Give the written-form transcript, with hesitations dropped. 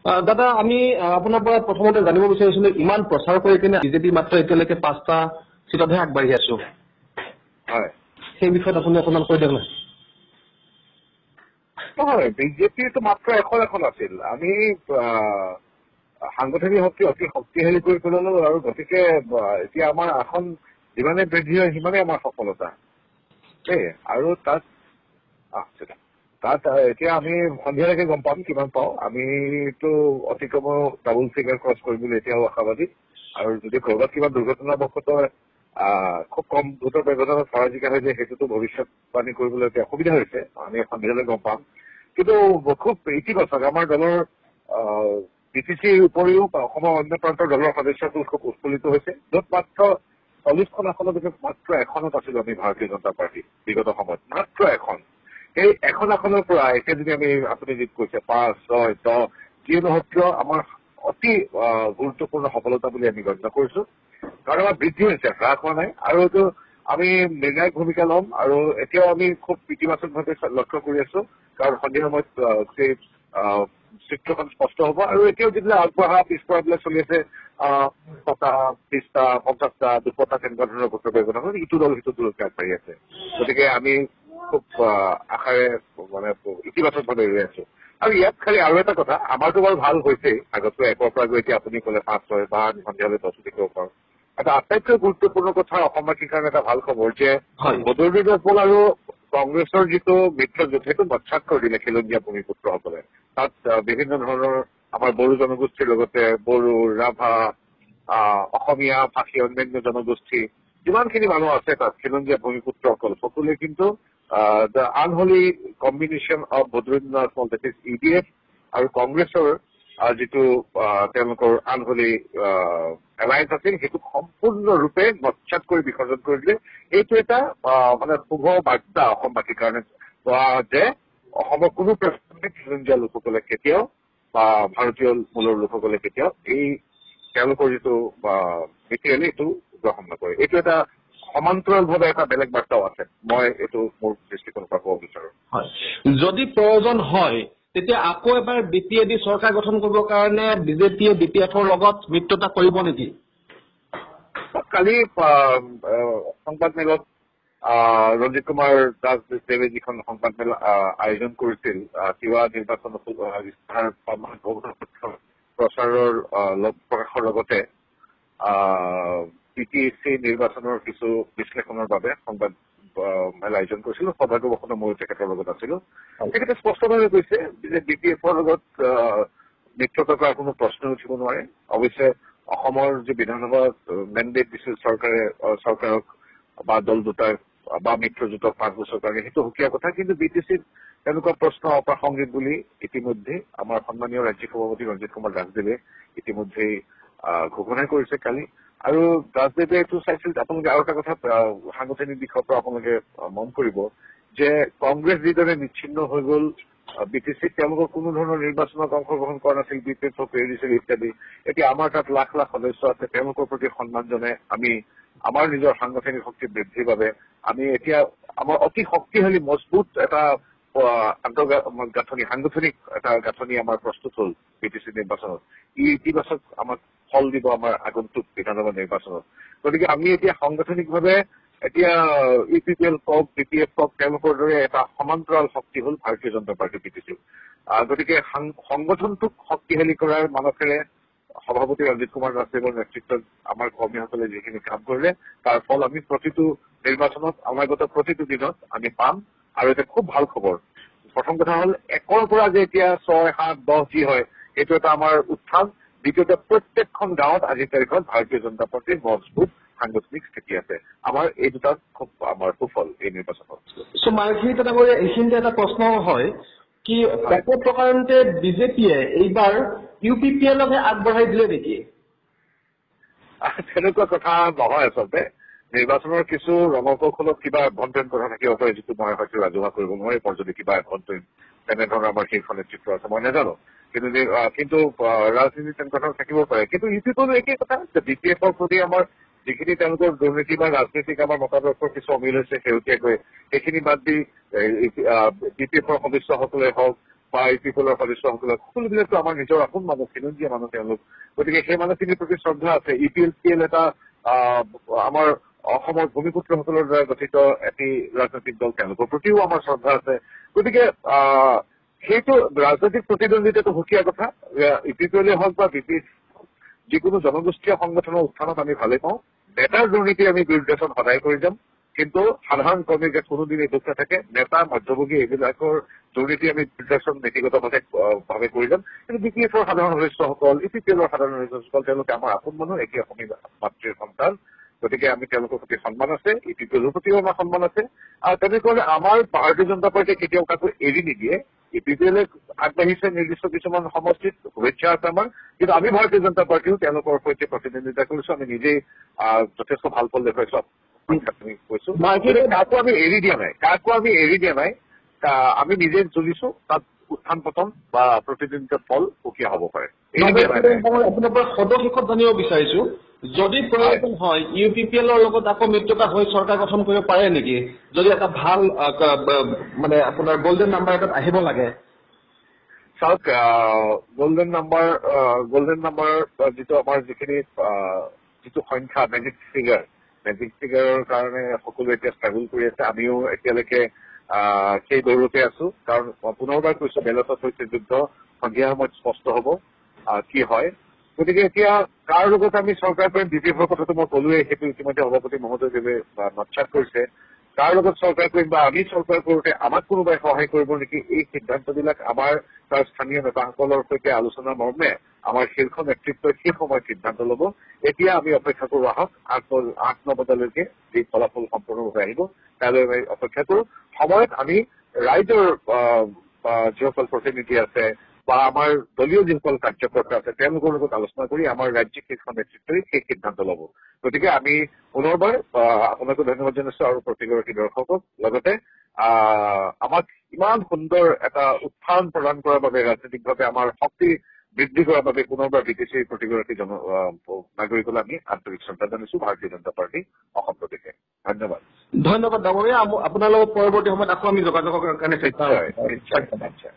দাদা আমি আপোনাৰ পৰা প্ৰথমতে জানিব বিচাৰিছিলো ইমান প্ৰচাৰ কৰি কিনে বিজেপি মাত্ৰ এতিয়ালৈকে 5টা চিটতহে আগবাঢ়ি আছো হয় সেই বিষয়ত আপুনি অকণমান কৈ দিয়ক নহয় বিজেপিটো মাত্ৰ এখন আছিল আমি সাংগঠনিক শক্তি অতি শক্তিশালী কৰি পেলালো আৰু গতিকে এতিয়া আমাৰ আসন যিমানে বৃদ্ধি হয় সিমানে আমাৰ সফলতা দেই আৰু তাত এতিয়া আমি সন্ধিয়ালৈকে গম পাম কিমান পাওঁ আমিতো অতি কমেও ডাবল ফিগাৰ ক্ৰছ কৰিম বুলি এতিয়াও আশাবাদী আৰু যদি কৰবাত কিবা দুৰ্ঘটনাবশতঃ খুব কম ভোটৰ ব্যৱধানত পৰাজিকা হৈ যায় সেইটোতো ভৱিষ্যতবাণী কৰিবলৈ এতিয়া অসুবিধা হৈছে আমি সন্ধিয়ালৈ গম পাম কিন্তু খুব ইতিবাচক আমাৰ দলৰ বিটিচিৰ উপৰিও অসমৰ অন্য প্ৰান্তৰ দলৰ সদস্যটো খুব উৎফুল্লিত হৈছে য'ত মাত্ৰ 40খন আসনৰ ভিতৰত মাত্ৰ এখনত আছিলো আমি ভাৰতীয় জনতা পাৰ্টি বিগত সময়ত মাত্ৰ এখন এই এখন আসনৰ পৰা এতিয়া যদি আমি আপুনি যি কৈছে 5, 6, 10 যি নহওক কিয় আমাৰ অতি গুৰুত্বপূৰ্ণ সফলতা বুলি আমি গণ্য কৰিছো কাৰণ আমাৰ বৃদ্ধি হৈছে হ্ৰাস হোৱা নাই আৰু এইটো আমি নিৰ্ণায়ক ভূমিকা ল'ম আৰু এতিয়াও আমি খুব ইতিবাচকভাৱে লক্ষ্য কৰি আছো কাৰণ সন্ধিয়া সময়ত গোটেই চিত্ৰখন স্পষ্ট হ'ব আৰু এতিয়াও যিবিলাক আগবঢ়া পিছপৰাবিলাক চলি আছে 20টা 50টা 200টা তেনেকুৱা ধৰণৰ ভোটৰ ব্যৱধান ইটো দল সিটো দলকে আগবাঢ়ি আছে গতিকে আমি খুব আশাৰে মানে ইতিবাচকভাৱে ৰৈ আছো আৰু ইয়াত খালি আৰু এটা কথা আমাৰতো বাৰু ভাল হৈছেই আগতকৈ 1ৰ পৰা গৈ এতিয়া আপুনি ক'লে 5, 6 বা সন্ধিয়ালৈ 10 দেখিব পাৰোঁ এটা আটাইতকৈ গুৰুত্বপূৰ্ণ কথা অসমবাসীৰ কাৰণে এটা ভাল খবৰ যে বদৰুদ্দিন দল আৰু কংগ্ৰেছৰ যিটো মিত্ৰজোঁট সেইটো নস্যাৎ কৰি দিলে খিলঞ্জীয়া ভূমিপুত্ৰসকলে তাত বিভিন্ন ধৰণৰ আমাৰ বড়ো জনগোষ্ঠীৰ লগতে বড়ো ৰাভা অসমীয়া ভাষী অন্যান্য জনগোষ্ঠী যিমানখিনি মানুহ আছে তাত খিলঞ্জীয়া ভূমিপুত্ৰসকল সকলোৱে কিন্তু the unholy combination of Badruddin that is EDF আৰু কংগ্ৰেছৰ যিটো তেওঁলোকৰ আনহলি এলায়েন্স আছিল সেইটো সম্পূৰ্ণৰূপে নস্যাৎ কৰি বিসৰ্জন কৰি দিলে এইটো এটা মানে শুভ বাৰ্তা অসমবাসীৰ কাৰণে যে অসমৰ কোনো প্ৰান্তত খিলঞ্জীয়া লোকসকলে কেতিয়াও বা ভাৰতীয় মূলৰ লোকসকলে কেতিয়াও এই তেওঁলোকৰ যিটো মেটেৰিয়েল এইটো গ্ৰহণ নকৰে এইটো এটা সমান্তৰালভাৱে এটা বেলেগ বাৰ্তাও আছে মই এইটো মোৰ দৃষ্টিকোণৰ পৰা ক'ব বিচাৰো যদি প্ৰয়োজন হয় তেতিয়া আকৌ এবাৰ বিপিএডি চৰকাৰ গঠন কৰিবৰ কাৰণে বিজেপিয়ে বিপিএফৰ লগত মিত্ৰতা কৰিব নেকি কালি সংবাদমেলত ৰঞ্জিত কুমাৰ দাসদেৱে যিখন সংবাদমেল আয়োজন কৰিছিল তিৱা নিৰ্বাচন প্ৰচাৰৰ প্ৰকাশৰ লগতে পিটিএছচি নিৰ্বাচনৰ কিছু বিশ্লেষণৰ বাবে সংবাদ মেল আয়োজন কৰিছিলো সৌভাগ্যবশতঃ মই তেখেতৰ লগত আছিলো তেখেতে স্পষ্টভাৱে কৈছে যে বিপিএফৰ লগত মিত্ৰতা কৰাৰ কোনো প্ৰশ্ন উঠিব নোৱাৰে অৱশ্যে অসমৰ যি বিধানসভা মেণ্ডেট দিছিল চৰকাৰক বা দল দুটাক বা মিত্ৰজোঁটক 5 বছৰৰ কাৰণে সেইটো সুকীয়া কথা কিন্তু বিটিচিত তেনেকুৱা প্ৰশ্ন অপ্ৰাসংগিক বুলি ইতিমধ্যে আমাৰ সন্মানীয় ৰাজ্যিক সভাপতি ৰঞ্জিত কুমাৰ দাসদেৱে ইতিমধ্যেই ঘোষণা কৰিছে কালি আৰু দাসদেৱে এইটো চাইছিল আপোনালোকে আৰু এটা কথা সাংগঠনিক দিশৰ পৰা আপোনালোকে মন কৰিব যে কংগ্ৰেছ যিদৰে নিচ্ছিন্ন হৈ গ'ল বিটিচিত তেওঁলোকৰ কোনো ধৰণৰ নিৰ্বাচনত অংশগ্ৰহণ কৰা নাছিল বিপিএফক এৰি দিছিল ইত্যাদি এতিয়া আমাৰ তাত লাখ লাখ সদস্য আছে তেওঁলোকৰ প্ৰতি সন্মান জনাই আমি আমাৰ নিজৰ সাংগঠনিক শক্তি বৃদ্ধিৰ বাবে আমি এতিয়া আমাৰ অতি শক্তিশালী মজবুত এটা সাংগঠনিক এটা গাঁথনি আমাৰ প্ৰস্তুত হ'ল বিটিচি নিৰ্বাচনত ই ইতিবাচক আমাক ফল দিব আমাৰ আগন্তুক বিধানসভা নিৰ্বাচনত গতিকে আমি এতিয়া সাংগঠনিকভাৱে এতিয়া ইউপিপিএল কওক বিপিএফ কওক তেওঁলোকৰ দৰে এটা সমান্তৰাল শক্তি হ'ল ভাৰতীয় জনতা পাৰ্টি বিটিচি গতিকে সংগঠনটোক শক্তিশালী কৰাৰ মানসেৰে সভাপতি ৰঞ্জিত কুমাৰ দাসদেৱৰ নেতৃত্বত আমাৰ কৰ্মীসকলে যিখিনি কাম কৰিলে তাৰ ফল আমি প্ৰতিটো নিৰ্বাচনত অনাগত প্ৰতিটো দিনত আমি পাম আৰু এটা খুব ভাল খবৰ প্ৰথম কথা হ'ল 1ৰ পৰা যে এতিয়া 6, 7, 10 যি হয় এইটো এটা আমাৰ উত্থান দ্বিতীয়তে প্ৰত্যেকখন গাঁৱত আজিৰ তাৰিখত ভাৰতীয় জনতা পাৰ্টিৰ মজবুত সাংগঠনিক স্থিতি আছে আমাৰ এই দুটা খুব আমাৰ সুফল এই নিৰ্বাচনত এইখিনিতে এটা প্ৰশ্ন হয় কি এক প্ৰকাৰণতে বিজেপিয়ে এইবাৰ ইউপিপিএলকহে আগবঢ়াই দিলে নেকি তেনেকুৱা কথা নহয় আচলতে নিৰ্বাচনৰ কিছু ৰঙকৌশলত কিবা অভ্যন্তৰীণ কথা থাকিব পাৰে যিটো মই হয়তো ৰাজহুৱা কৰিব নোৱাৰিম যদি কিবা অভ্যন্তৰীণ তেনেধৰণৰ আমাৰ শীৰ্ষ নেতৃত্ব আছে মই নাজানো কিন্তু ৰাজনীতি তেনেকুৱা ধৰণৰ থাকিব পাৰে কিন্তু ইউপিপিএলো একেই কথা যে বিপিএফৰ প্ৰতি আমাৰ যিখিনি তেওঁলোকৰ দুৰ্নীতি বা ৰাজনীতিক আমাৰ মতাদৰ্শৰ কিছু অমিল হৈছে শেহতীয়াকৈ সেইখিনি বাদ দি বিপিএফৰ সদস্যসকলে হওক বা ইপিপিএলৰ সদস্যসকলক সকলোবিলাকতো আমাৰ নিজৰ আপোন মানুহ, খিলঞ্জীয়া মানুহ তেওঁলোক। গতিকে সেই মানুহখিনিৰ প্ৰতি শ্ৰদ্ধা আছে। ইপিএল এটা আমাৰ অসমৰ ভূমিপুত্ৰসকলৰ দ্বাৰা গঠিত এটি ৰাজনৈতিক দল, তেওঁলোকৰ প্ৰতিও আমাৰ শ্ৰদ্ধা আছে। গতিকে সেইটো ৰাজনৈতিক প্ৰতিদ্বন্দ্বিতাটো সুকীয়া কথা। ইপিপিএলে হওক বা বিপিএল যিকোনো জনগোষ্ঠীয় সংগঠনৰ উত্থানত আমি ভালেই পাওঁ। নেতাৰ দুৰ্নীতি আমি বিৰুদ্ধাচৰণ সদায় কৰি যাম, কিন্তু সাধাৰণ কৰ্মীৰ গাত কোনোদিন এই দুখ নাথাকে। নেতা মধ্যভোগী এইবিলাকৰ দুৰ্নীতি আমি বিৰুদ্ধাচৰণ নীতিগতভাৱে কৰি যাম। কিন্তু বিপিএফৰ সাধাৰণ সদস্যসকল, ইপিপিএলৰ সাধাৰণ সদস্যসকল তেওঁলোকে আমাৰ আপোন মানুহ, একে অসমীয়া মাতৃৰ সন্তান। গতিকে আমি তেওঁলোকৰ প্ৰতি সন্মান আছে, ইপিপিএলৰ প্ৰতিও আমাৰ সন্মান আছে। আৰু তেনেকৈ আমাৰ ভাৰতীয় জনতা পাৰ্টীয়ে কেতিয়াও কাকো এৰি নিদিয়ে। ইপিপিএলে আগবাঢ়িছে নিৰ্দিষ্ট কিছুমান সমষ্টিত, শুভেচ্ছা আছে আমাৰ, কিন্তু আমি ভাৰতীয় জনতা পাৰ্টীও তেওঁলোকৰ সৈতে প্ৰতিদ্বন্দ্বিতা কৰিছো। আমি নিজেই যথেষ্ট ভাল ফল দেখুৱাইছো, কৈছো। কাকো আমি এৰি দিয়া নাই, আমি নিজে চলিছো। তাত উত্থান পতন বা প্ৰতিদ্বন্দ্বিতাৰ ফল সুকীয়া হ'ব পাৰে। মই আপোনাৰ পৰা সদশেষত জানিব বিচাৰিছো, যদি প্ৰয়োজন হয় ইউপিপিএলৰ লগত আকৌ মিত্ৰতা হৈ চৰকাৰ গঠন কৰিব পাৰে নেকি, যদি এটা ভাল মানে আপোনাৰ গল্ডেন নাম্বাৰ এটাত আহিব লাগে? চাওক, গল্ডেন নাম্বাৰ যিটো আমাৰ যিটো সংখ্যা, মেজিক ফিগাৰৰ কাৰণে সকলোৱে এতিয়া ষ্ট্ৰাগল কৰি আছে। আমিও এতিয়ালৈকে সেই দৌৰতে আছো। কাৰণ পুনৰবাৰ কৈছো, বেলটত হৈছে যুদ্ধ, সন্ধিয়া সময়ত স্পষ্ট হ'ব কি হয়। গতিকে এতিয়া কাৰ লগত আমি চৰকাৰ কৰিম, বিজেপিৰ কথাটো মই ক'লোৱেই, সেইটো ইতিমধ্যে সভাপতি মহোদয়দেৱে নৎসাত কৰিছে। কাৰ লগত চৰকাৰ কৰিম বা আমি চৰকাৰ কৰোঁতে আমাক কোনোবাই সহায় কৰিব নেকি, এই সিদ্ধান্তবিলাক আমাৰ তাৰ স্থানীয় নেতাসকলৰ সৈতে আলোচনাৰ মৰ্মে আমাৰ শীৰ্ষ নেতৃত্বই সেই সময়ত সিদ্ধান্ত ল'ব। এতিয়া আমি অপেক্ষা কৰো, আহক 8-9 বজালৈকে যি ফলাফল সম্পূৰ্ণৰূপে আহিব তালৈ আমি অপেক্ষা কৰো। সময়ত আমি ৰাইজৰ যিসকল প্ৰতিনিধি আছে বা আমাৰ দলীয় যিসকল কাৰ্যকৰ্তা আছে তেওঁলোকৰ লগত আলোচনা কৰি আমাৰ ৰাজ্যিক শীৰ্ষ নেতৃত্বই সেই সিদ্ধান্ত ল'ব। গতিকে আমি পুনৰবাৰ আপোনাকো ধন্যবাদ জনাইছো আৰু প্ৰতিগৰাকী দৰ্শকক। লগতে আমাক ইমান সুন্দৰ এটা উত্থান প্ৰদান কৰাৰ বাবে, ৰাজনৈতিকভাৱে আমাৰ শক্তি বৃদ্ধি কৰাৰ বাবে পুনৰবাৰ বিটিচিৰ প্ৰতিগৰাকী নাগৰিকলৈ আমি আন্তৰিক শ্ৰদ্ধা জানিছো, ভাৰতীয় জনতা পাৰ্টী অসম প্ৰদেশে। ধন্যবাদ। ধন্যবাদ ডাঙৰীয়া। আপোনাৰ লগত পৰৱৰ্তী সময়ত আকৌ আমি যোগাযোগৰ কাৰণে চেষ্টা কৰিম। নিশ্চয়।